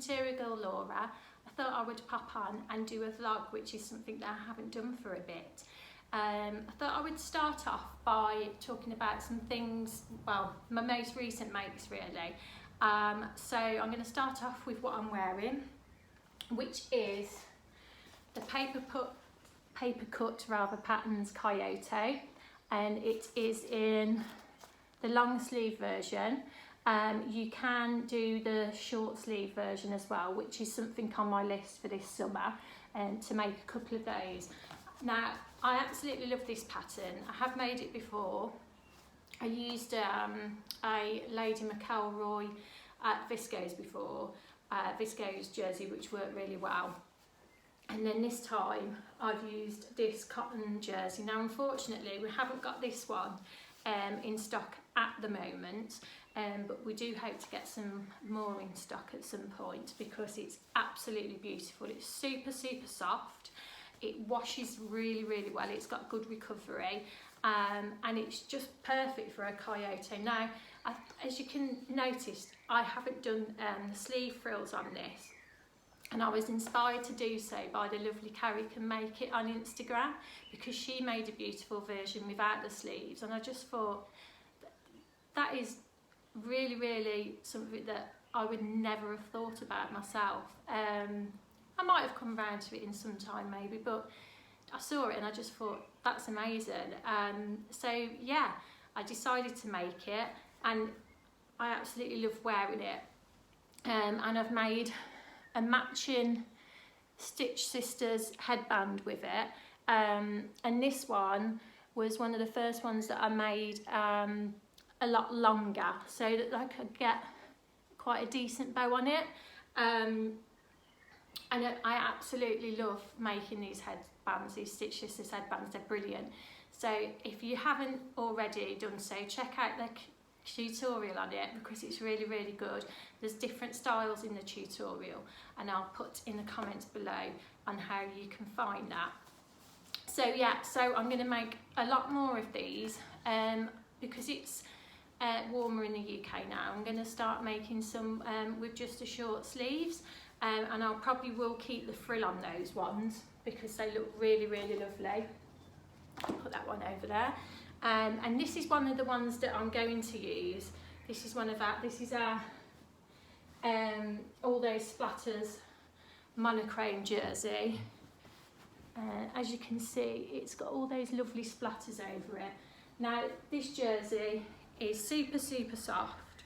Material Girl Laura, I thought I would pop on and do a vlog, which is something that I haven't done for a bit. I thought I would start off by talking about some things, well, my most recent makes really. So I'm going to start off with what I'm wearing, which is the Papercut Patterns Kyoto, and it is in the long sleeve version. You can do the short sleeve version as well, which is something on my list for this summer, and to make a couple of those. Now, I absolutely love this pattern. I have made it before. I used a Lady McElroy at Viscose before, Viscose jersey, which worked really well. And then this time I've used this cotton jersey. Now, unfortunately, we haven't got this one in stock at the moment, but we do hope to get some more in stock at some point, because it's absolutely beautiful. It's super, super soft. It washes really, really well. It's got good recovery, and it's just perfect for a Kyoto. Now, as you can notice, I haven't done the sleeve frills on this, and I was inspired to do so by the lovely Carrie Can Make It on Instagram, because she made a beautiful version without the sleeves, and I just thought that is really, really something that I would never have thought about myself. I might have come around to it in some time maybe, but I saw it and I just thought, that's amazing. So yeah, I decided to make it, and I absolutely love wearing it. And I've made a matching Stitch Sisters headband with it. And this one was one of the first ones that I made a lot longer, so that I could get quite a decent bow on it. And I absolutely love making these headbands, these Stitch Sisters headbands. They're brilliant. So if you haven't already done so, check out the tutorial on it, because it's really, really good. There's different styles in the tutorial, and I'll put in the comments below on how you can find that. So yeah, so I'm going to make a lot more of these, because it's warmer in the UK now. I'm going to start making some with just the short sleeves. And I'll probably will keep the frill on those ones, because they look really, really lovely. I'll put that one over there. And this is one of the ones that I'm going to use. This is one of our, this is our All Those Splatters Monochrome jersey. As you can see, it's got all those lovely splatters over it. Now, this jersey is super, super soft.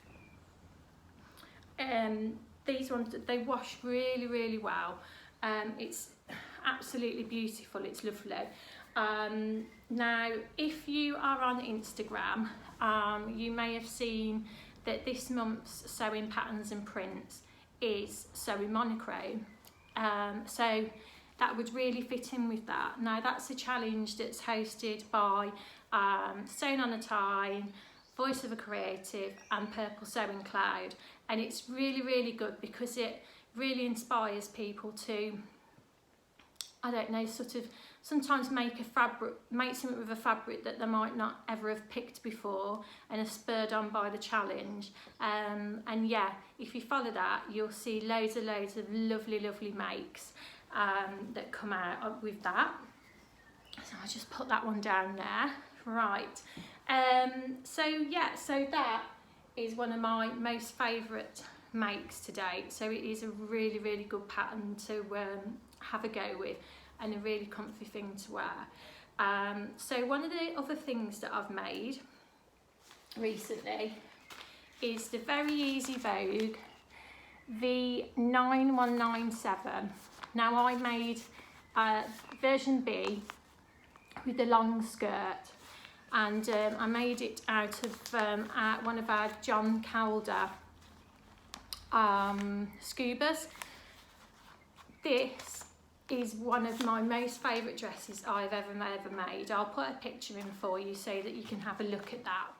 These ones, they wash really, really well. It's absolutely beautiful. It's lovely. Now, if you are on Instagram, you may have seen that this month's Sewing Patterns and Prints is Sewing Monochrome. So that would really fit in with that. Now, that's a challenge that's hosted by Sewn on a Time, voiceofacreative, and purplesewingcloud. And it's really, really good, because it really inspires people to, I don't know, sort of sometimes make something with a fabric that they might not ever have picked before, and are spurred on by the challenge. And yeah, if you follow that, you'll see loads of lovely, lovely makes that come out with that. So I'll just put that one down there. Right. So yeah, so that is one of my most favourite makes to date. So it is a really, really good pattern to have a go with, and a really comfy thing to wear. So one of the other things that I've made recently is the very easy Vogue V9197. Now, I made version B with the long skirt, and I made it out of one of our John Kaldor Scubas. This is one of my most favourite dresses I've ever made. I'll put a picture in for you so that you can have a look at that.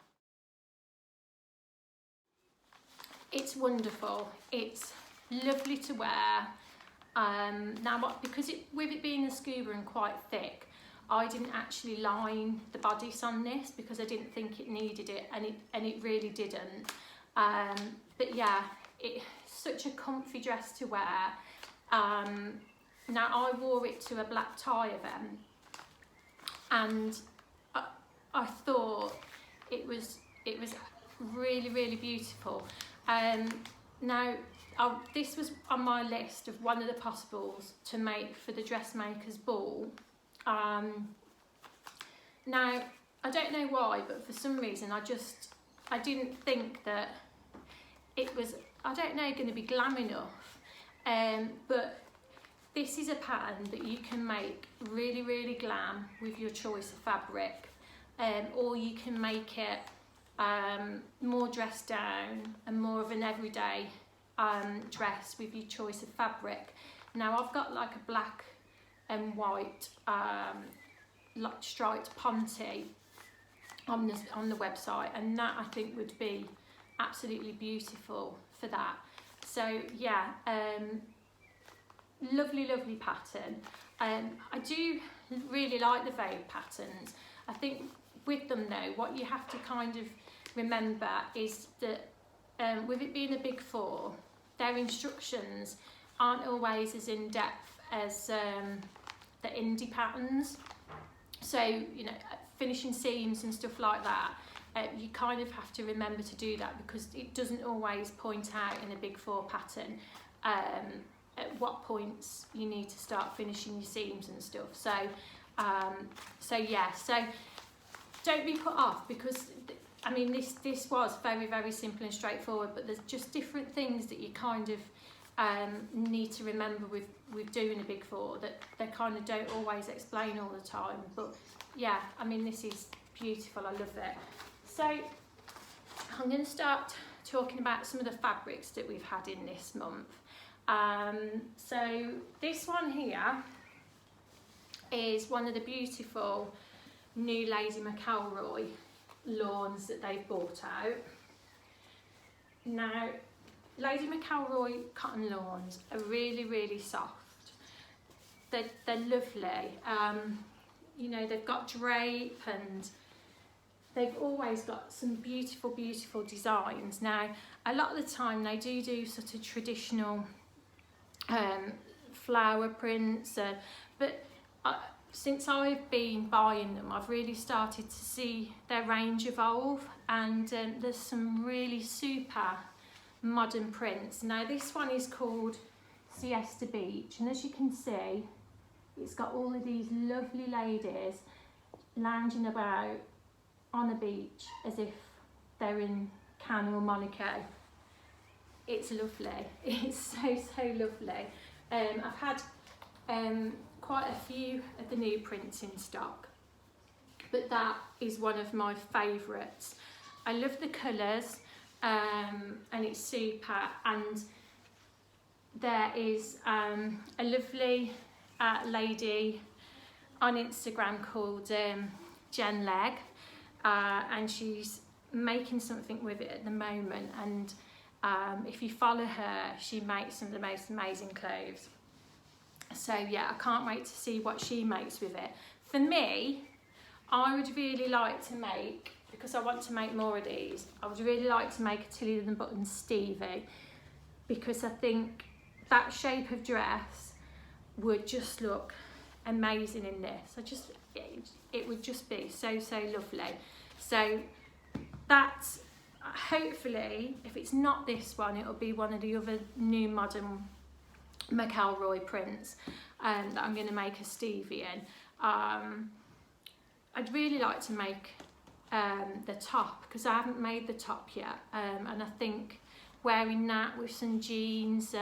It's wonderful. It's lovely to wear. Now, because with it being a scuba and quite thick, I didn't actually line the bodice on this, because I didn't think it needed it, and it really didn't. But yeah, it's such a comfy dress to wear. Now I wore it to a black tie event, and I thought it was really beautiful. Now this was on my list of one of the possibles to make for the dressmakers ball. Now I don't know why, but for some reason I didn't think that it was, I don't know, going to be glam enough. But this is a pattern that you can make really glam with your choice of fabric, or you can make it more dressed down and more of an everyday dress with your choice of fabric. Now I've got like a black and white like striped ponte on the website, and that I think would be absolutely beautiful for that. So yeah, lovely pattern. I do really like the Vogue patterns. I think with them though, what you have to kind of remember is that with it being a big four, their instructions aren't always as in depth as the indie patterns. So, you know, finishing seams and stuff like that, you kind of have to remember to do that, because it doesn't always point out in a big four pattern at what points you need to start finishing your seams and stuff. So yeah, so don't be put off, because I mean this was very simple and straightforward, but there's just different things that you kind of need to remember with doing a big four that they kind of don't always explain all the time. But yeah, I mean, this is beautiful, I love it. So I'm going to start talking about some of the fabrics that we've had in this month. So this one here is one of the beautiful new Lady McElroy lawns that they've brought out. Now, Lady McElroy cotton lawns are really soft. They're lovely. You know, they've got drape, and they've always got some beautiful designs. Now, a lot of the time they do sort of traditional flower prints, but since I've been buying them, I've really started to see their range evolve, and there's some really super modern prints. Now this one is called Siesta Beach, and as you can see, it's got all of these lovely ladies lounging about on a beach as if they're in Cannes or Monaco. It's lovely. It's so lovely. I've had quite a few of the new prints in stock, but that is one of my favourites. I love the colours, and it's super, and there is a lovely lady on Instagram called Jen Legg, and she's making something with it at the moment, and if you follow her, she makes some of the most amazing clothes. So yeah, I can't wait to see what she makes with it. For me, I would really like to make, because I want to make more of these, I would really like to make a Tilly the Button Stevie, because I think that shape of dress would just look amazing in this. It would just be so lovely. So that's, hopefully, if it's not this one, it'll be one of the other new modern McElroy prints that I'm going to make a Stevie in. I'd really like to make the top, because I haven't made the top yet, and I think wearing that with some jeans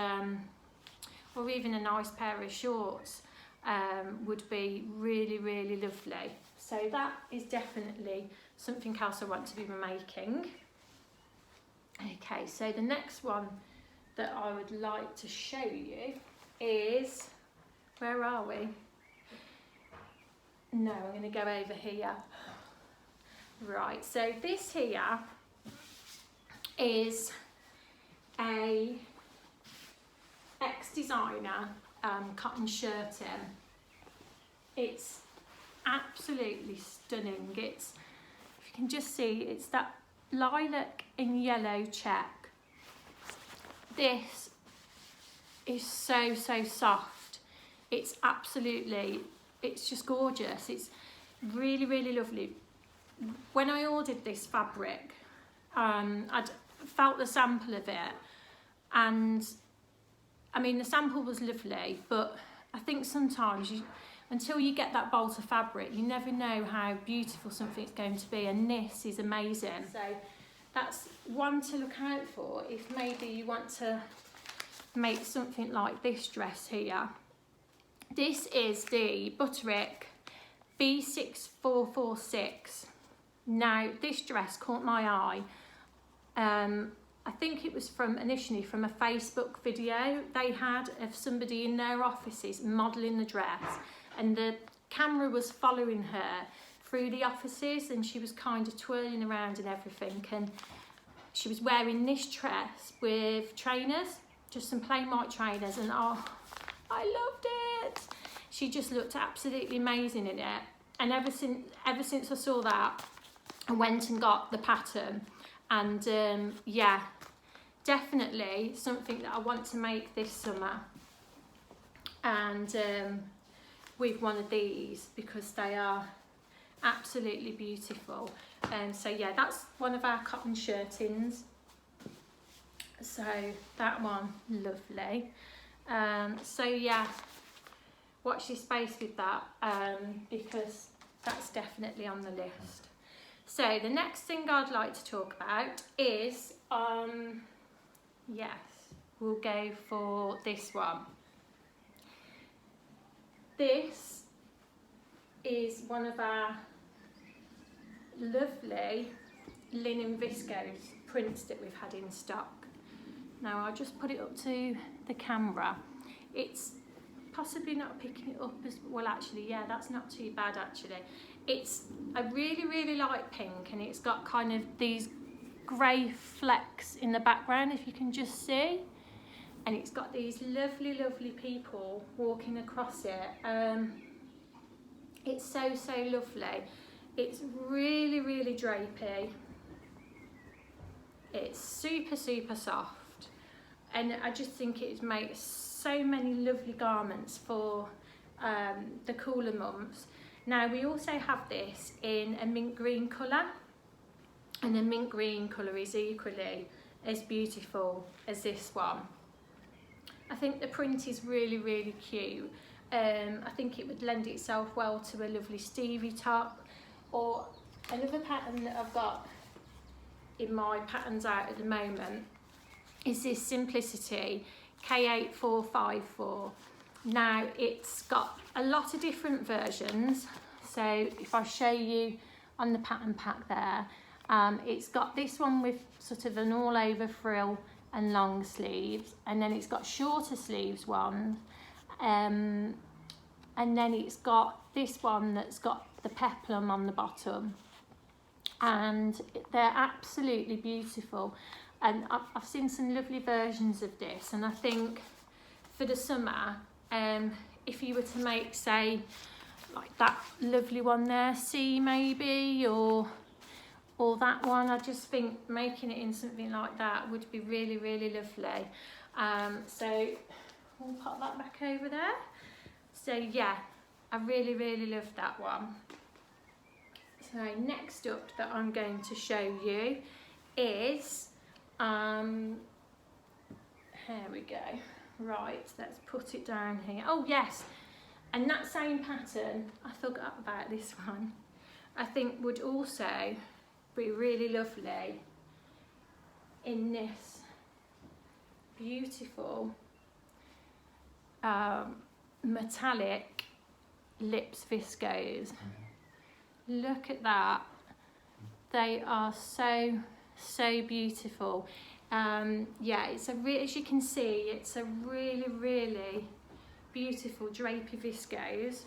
or even a nice pair of shorts would be really lovely. So that is definitely something else I want to be making. Okay, so the next one that I would like to show you is, where are we? No, I'm going to go over here. Right, so this here is a ex-designer cotton shirting. It's absolutely stunning. It's, if you can just see, it's that lilac and yellow check. this is so soft. It's absolutely, it's just gorgeous. It's really, really lovely. When I ordered this fabric, I'd felt the sample of it, and I mean the sample was lovely, but I think sometimes until you get that bolt of fabric, you never know how beautiful something's going to be, and this is amazing. So that's one to look out for if maybe you want to make something like this dress here. This is the Butterick B6446. Now this dress caught my eye. I think it was initially from a Facebook video they had of somebody in their offices modelling the dress, and the camera was following her through the offices, and she was kind of twirling around and everything, and she was wearing this dress with trainers, just some plain white trainers, and oh, I loved it. She just looked absolutely amazing in it, and ever since I saw that, I went and got the pattern, and yeah, definitely something that I want to make this summer, and with one of these, because they are absolutely beautiful. So yeah, that's one of our cotton shirtings, so that one, lovely. So yeah, watch this space with that, because that's definitely on the list. So the next thing I'd like to talk about is, yes, we'll go for this one. This is one of our lovely linen viscose prints that we've had in stock. Now I'll just put it up to the camera. It's possibly not picking it up as well, actually. Yeah, that's not too bad actually. It's a really, really light pink, and it's got kind of these grey flecks in the background, if you can just see, and it's got these lovely, lovely people walking across it. It's so lovely. It's really, really drapey. It's super soft, and I just think it makes so many lovely garments for the cooler months. Now we also have this in a mint green colour, and the mint green colour is equally as beautiful as this one. I think the print is really, really cute. I think it would lend itself well to a lovely Stevie top, or another pattern that I've got in my patterns out at the moment is this Simplicity K8454. Now it's got a lot of different versions, so if I show you on the pattern pack there, it's got this one with sort of an all over frill and long sleeves, and then it's got shorter sleeves ones, and then it's got this one that's got the peplum on the bottom, and they're absolutely beautiful. And I've seen some lovely versions of this, and I think for the summer, if you were to make, say, like that lovely one there, C maybe, or that one, I just think making it in something like that would be really, really lovely. So we'll pop that back over there. So yeah, I really, really love that one. So next up that I'm going to show you is, here we go. Right, let's put it down here. Oh yes, and that same pattern, I forgot about this one, I think would also be really lovely in this beautiful metallic lips viscose. Look at that. They are so beautiful. Yeah, it's as you can see, it's a really, really beautiful drapey viscose.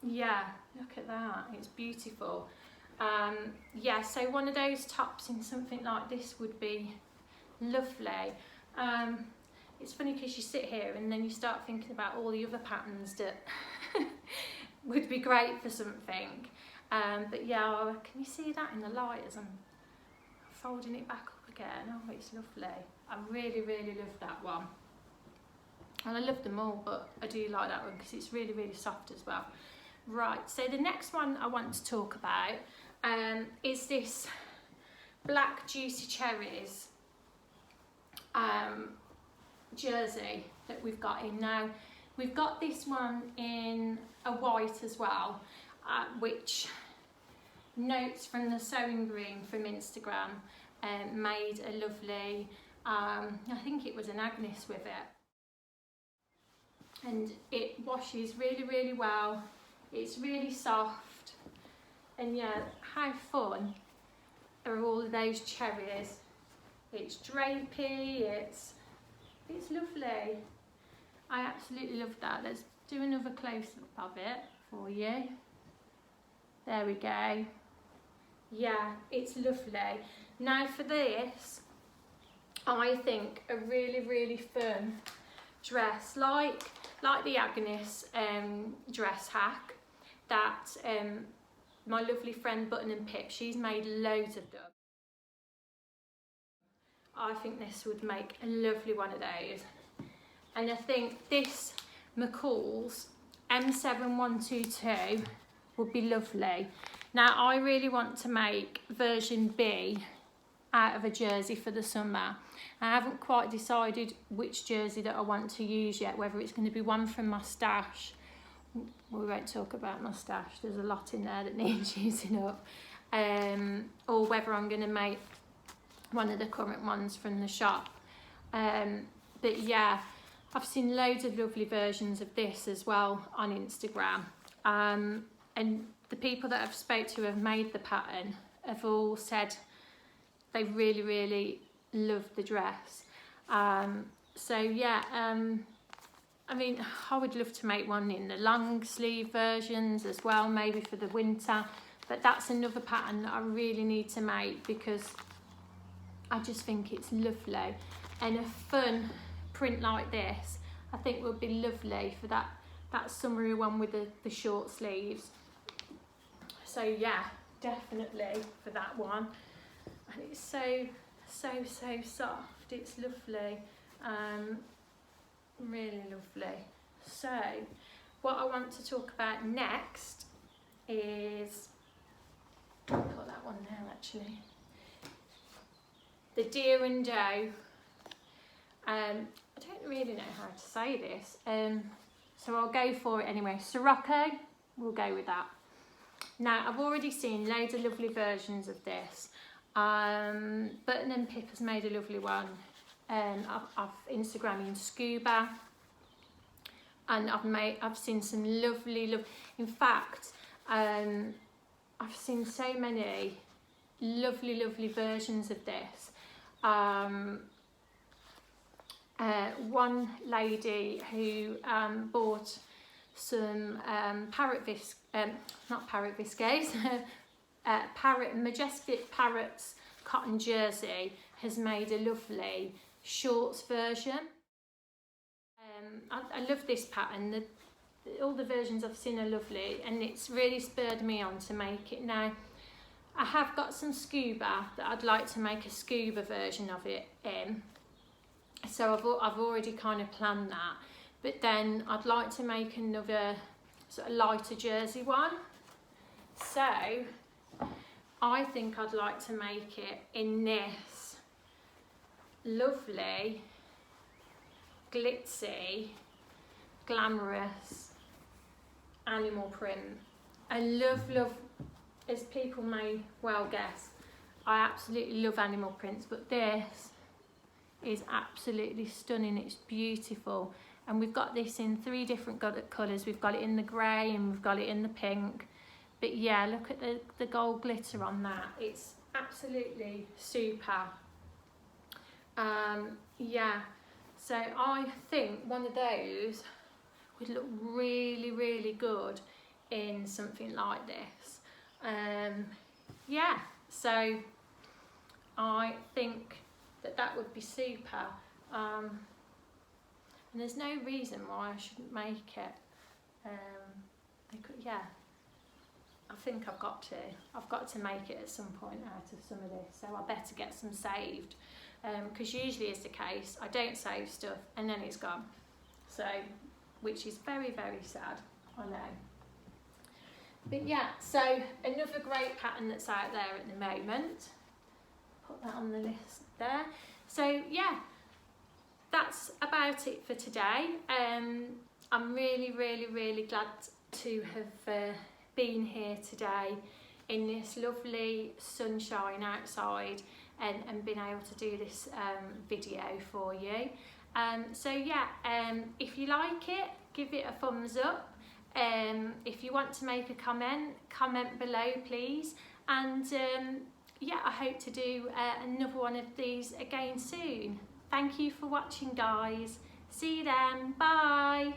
Yeah, look at that, it's beautiful. Yeah, so one of those tops in something like this would be lovely. It's funny because you sit here and then you start thinking about all the other patterns that would be great for something. But yeah, can you see that in the light as I'm folding it back up again. Oh, it's lovely. I really, really love that one. And I love them all, but I do like that one because it's really, really soft as well. Right, so the next one I want to talk about is this black Juicy Cherries jersey that we've got in now. We've got this one in a white as well, which Notes from the Sewing Room from Instagram made a lovely, I think it was an Agnes with it. And it washes really, really well. It's really soft. And yeah, how fun are all of those cherries? It's drapey, it's lovely. I absolutely love that. Let's do another close-up of it for you. There we go. Yeah, it's lovely. Now for this, I think a really, really fun dress, like the Agnes dress hack that my lovely friend Button and Pip, she's made loads of them. I think this would make a lovely one of those. And I think this McCalls M7122 would be lovely. Now I really want to make version B out of a jersey for the summer. I haven't quite decided which jersey that I want to use yet, whether it's going to be one from my stash. We won't talk about my stash, there's a lot in there that needs using up. Or whether I'm going to make one of the current ones from the shop. But yeah, I've seen loads of lovely versions of this as well on Instagram. And the people that I've spoke to have made the pattern have all said they really, really love the dress. So yeah, I mean, I would love to make one in the long sleeve versions as well, maybe for the winter. But that's another pattern that I really need to make because I just think it's lovely. And a fun print like this, I think would be lovely for that summery one with the short sleeves. So yeah, definitely for that one. And it's so soft, it's lovely, really lovely. So what I want to talk about next is, I'll put that one there actually, the Deer and Doe. I don't really know how to say this, so I'll go for it anyway. Sirocco, we'll go with that. Now I've already seen loads of lovely versions of this. Button and Pip has made a lovely one. I've Instagramming Scuba, and I've seen some lovely. In fact, I've seen so many lovely versions of this. One lady who bought some Majestic Parrots cotton jersey has made a lovely shorts version. I love this pattern. All the versions I've seen are lovely, and it's really spurred me on to make it. Now I have got some Scuba that I'd like to make a Scuba version of it in, so I've already kind of planned that. But then I'd like to make another sort of lighter jersey one, so I think I'd like to make it in this lovely, glitzy, glamorous animal print. I love, as people may well guess, I absolutely love animal prints, but this is absolutely stunning. It's beautiful. And we've got this in 3 different colours. We've got it in the grey and we've got it in the pink. But yeah, look at the gold glitter on that. It's absolutely super. Yeah, so I think one of those would look really good in something like this. Yeah, so I think that would be super. And there's no reason why I shouldn't make it. Yeah, I think I've got to make it at some point out of some of this, so I better get some saved, because usually is the case, I don't save stuff and then it's gone, so, which is very, very sad, I know. But yeah, so another great pattern that's out there at the moment, put that on the list there. So yeah, that's about it for today. I'm really, really, really glad to have been here today in this lovely sunshine outside and been able to do this video for you. So yeah, if you like it, give it a thumbs up. If you want to make a comment below please, and yeah, I hope to do another one of these again soon. Thank you for watching guys, see you then, bye.